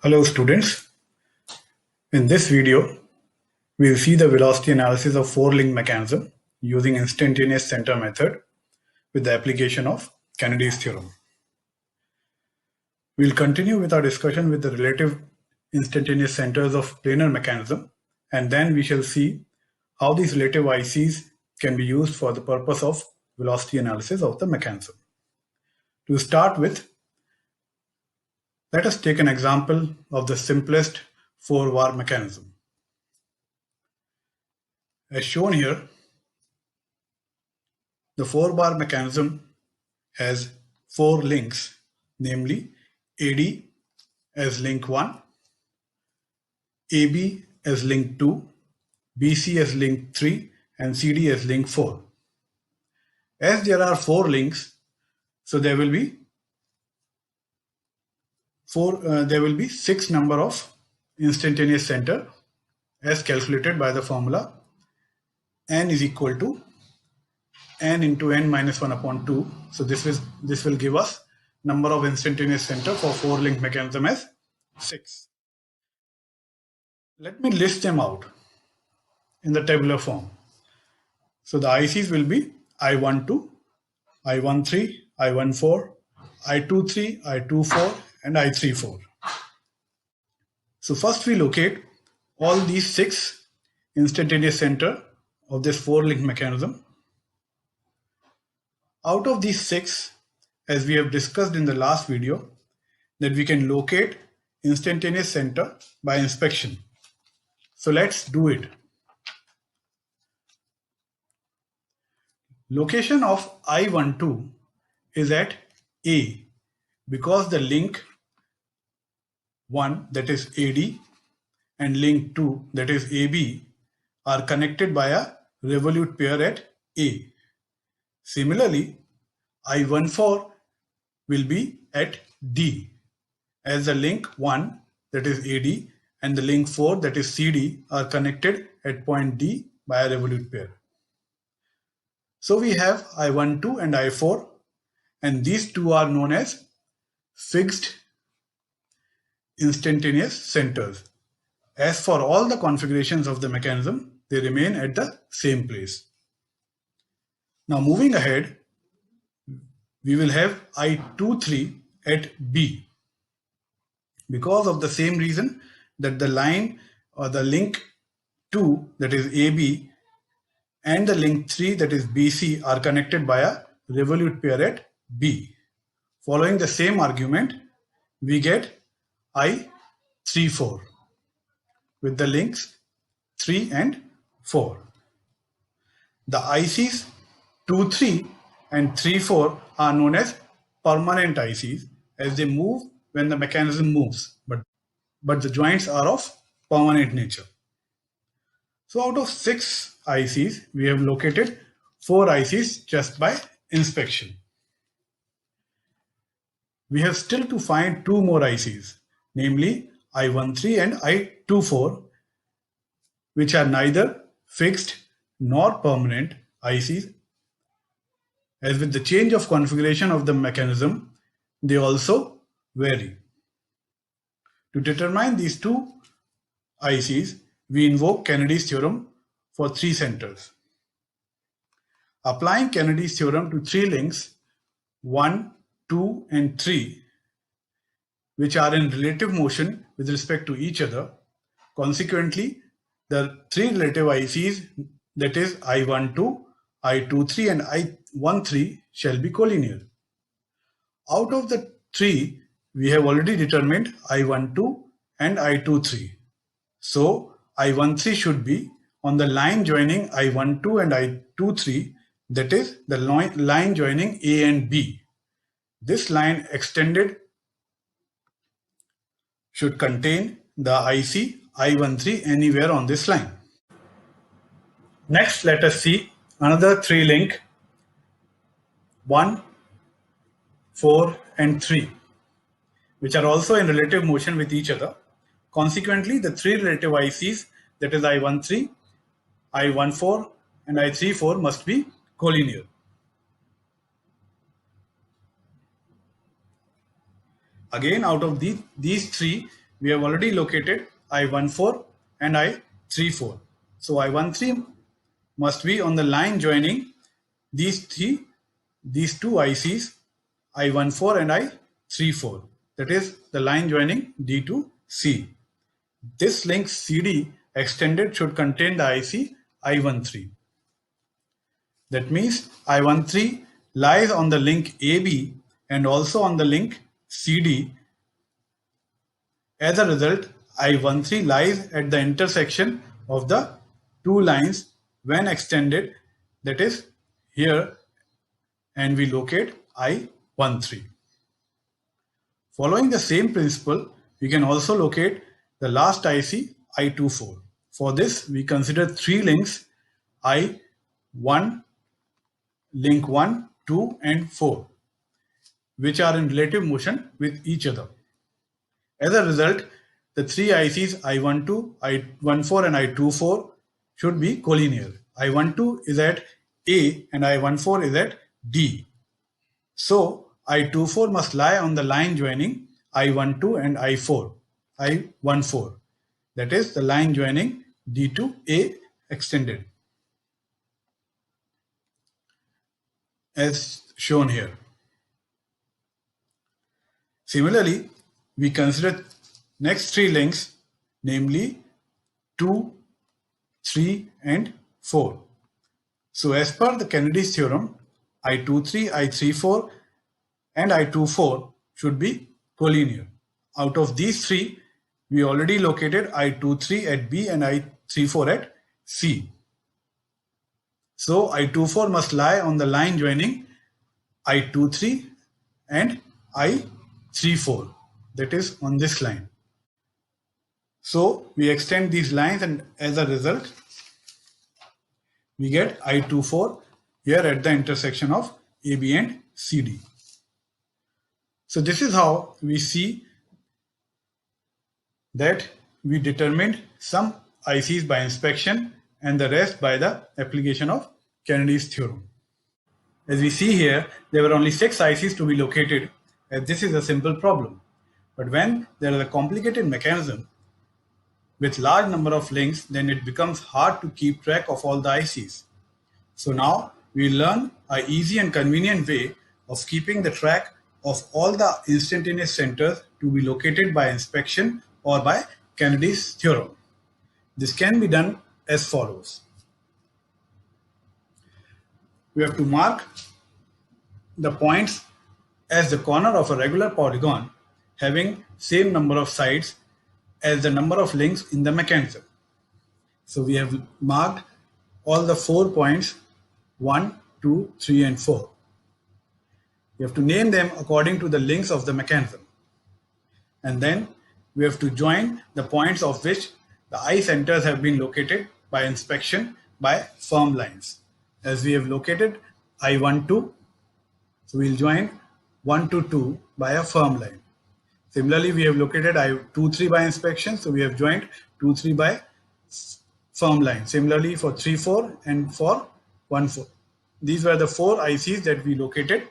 Hello students, in this video we will see the velocity analysis of four-link mechanism using instantaneous center method with the application of Kennedy's theorem. We will continue with our discussion with the relative instantaneous centers of planar mechanism, and then we shall see how these relative ICs can be used for the purpose of velocity analysis of the mechanism. To start with, let us take an example of the simplest four-bar mechanism. As shown here, the four-bar mechanism has four links, namely AD as link 1, AB as link 2, BC as link 3, and CD as link 4. As there are four links, so there will be six number of instantaneous center as calculated by the formula n is equal to n into n minus 1 upon 2. So this will give us number of instantaneous center for four-link mechanism as 6. Let me list them out in the tabular form. So the ICs will be I12, I13, I14, I23, I24, and I34. So first we locate all these six instantaneous center of this four-link mechanism. Out of these six, as we have discussed in the last video, that we can locate instantaneous center by inspection. So let's do it. Location of I12 is at A because the link 1, that is AD, and link 2, that is AB, are connected by a revolute pair at A. Similarly, I14 will be at D, as the link 1, that is AD, and the link 4, that is CD, are connected at point D by a revolute pair. So we have I12 and I4, and these two are known as fixed instantaneous centers. As for all the configurations of the mechanism, they remain at the same place. Now moving ahead, we will have I23 at B. Because of the same reason that the line or the link 2, that is AB, and the link 3, that is BC, are connected by a revolute pair at B. Following the same argument, we get I34 with the links 3 and 4. The ICs 2, 3 and 3, 4 are known as permanent ICs as they move when the mechanism moves, but the joints are of permanent nature. So out of 6 ICs, we have located 4 ICs just by inspection. We have still to find 2 more ICs, namely I13 and I24, which are neither fixed nor permanent ICs. As with the change of configuration of the mechanism, they also vary. To determine these 2 ICs, we invoke Kennedy's theorem for 3 centers. Applying Kennedy's theorem to 3 links 1, 2, and 3, which are in relative motion with respect to each other, consequently, the 3 relative ICs, that is I12, I23, and I13, shall be collinear. Out of the 3, we have already determined I12 and I23. So I13 should be on the line joining I12 and I23, that is the line joining A and B. This line extended should contain the IC I13 anywhere on this line. Next, let us see another 3 link 1, 4, and 3, which are also in relative motion with each other. Consequently, the 3 relative ICs, that is I13, I14, and I34, must be collinear. Again, out of these 3, we have already located I14 and I34. So I13 must be on the line joining these two ICs, I14 and I34. That is the line joining D to C. This link CD extended should contain the IC I13. That means I13 lies on the link AB and also on the link CD. As a result, I13 lies at the intersection of the two lines when extended, that is here, and we locate I13. Following the same principle, we can also locate the last IC I24. For this, we consider three links I1, link 1, 2 and 4, which are in relative motion with each other. As a result, the three ICs I12, I14 and I24 should be collinear. I12 is at A and I14 is at D. So I24 must lie on the line joining I12 and I14. That is the line joining D to A extended, as shown here. Similarly, we consider next three links, namely 2, 3 and 4. So as per the Kennedy's theorem, I23, I34 and I24 should be collinear. Out of these three, we already located I23 at B and I34 at C. So I24 must lie on the line joining I23 and I34, that is on this line. So we extend these lines and as a result, we get I24 here at the intersection of AB and CD. So this is how we see that we determined some ICs by inspection and the rest by the application of Kennedy's theorem. As we see here, there were only 6 ICs to be located, as this is a simple problem. But when there is a complicated mechanism with large number of links, then it becomes hard to keep track of all the ICs. So now we learn an easy and convenient way of keeping the track of all the instantaneous centers to be located by inspection or by Kennedy's theorem. This can be done as follows. We have to mark the points as the corner of a regular polygon having same number of sides as the number of links in the mechanism. So we have marked all the 4 points, 1, 2, 3 and 4. We have to name them according to the links of the mechanism. And then we have to join the points of which the eye centers have been located by inspection by firm lines. As we have located I12, so we will join 1 to 2 by a firm line. Similarly, we have located I23 by inspection, so we have joined 2-3 by firm line. Similarly, for 3-4 and for 1-4. These were the 4 ICs that we located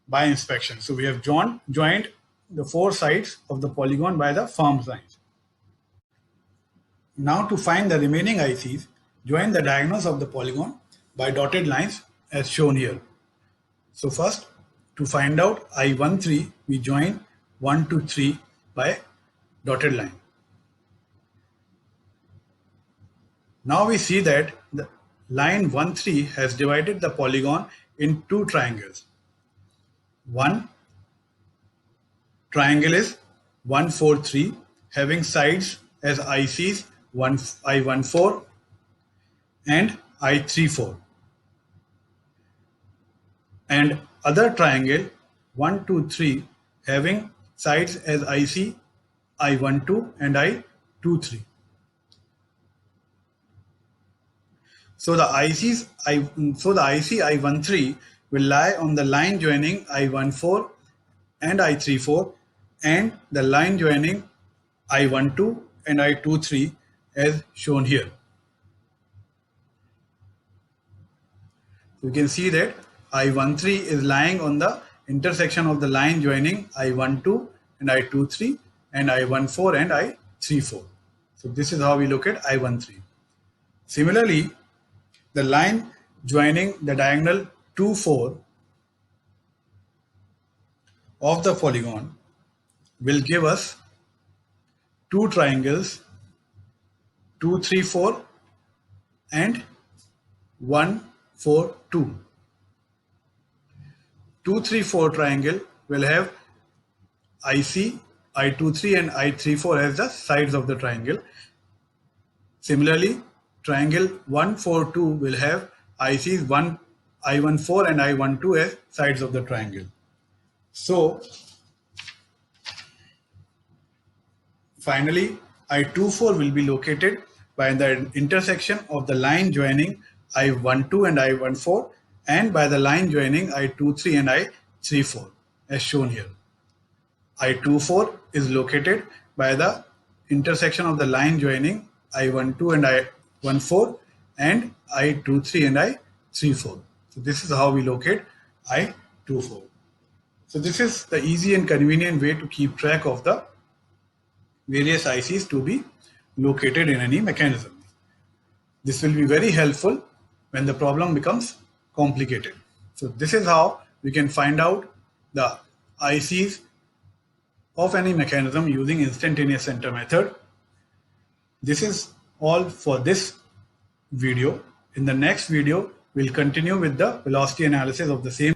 by inspection. So we have joined the 4 sides of the polygon by the firm lines. Now to find the remaining ICs, join the diagonals of the polygon by dotted lines as shown here. So first, to find out I13, we join 1 to 3 by dotted line. Now we see that the line 1-3 has divided the polygon in 2 triangles. One triangle is 1-4-3 having sides as ICs I14 and I34, and other triangle 1-2-3 having sides as IC I12 and I23. So the IC I13 will lie on the line joining I14 and I34 and the line joining I12 and I23 as shown here. You can see that I13 is lying on the intersection of the line joining I12 and I23 and I14 and I34. So this is how we locate I13. Similarly, the line joining the diagonal 2, 4 of the polygon will give us two triangles 2, 3, 4 and 1, 4, 2. 2, 3, 4 triangle will have IC, I23 and I34 as the sides of the triangle. Similarly, triangle 1, 4, 2 will have ICs I14 and I12 as sides of the triangle. So finally, I24 will be located by the intersection of the line joining I12 and I14 and by the line joining I23 and I34 as shown here. I24 is located by the intersection of the line joining I12 and I14 and I23 and I34. So this is how we locate I24. So this is the easy and convenient way to keep track of the various ICs to be located in any mechanism. This will be very helpful when the problem becomes complicated. So this is how we can find out the ICs of any mechanism using instantaneous center method. This is all for this video. In the next video, we'll continue with the velocity analysis of the same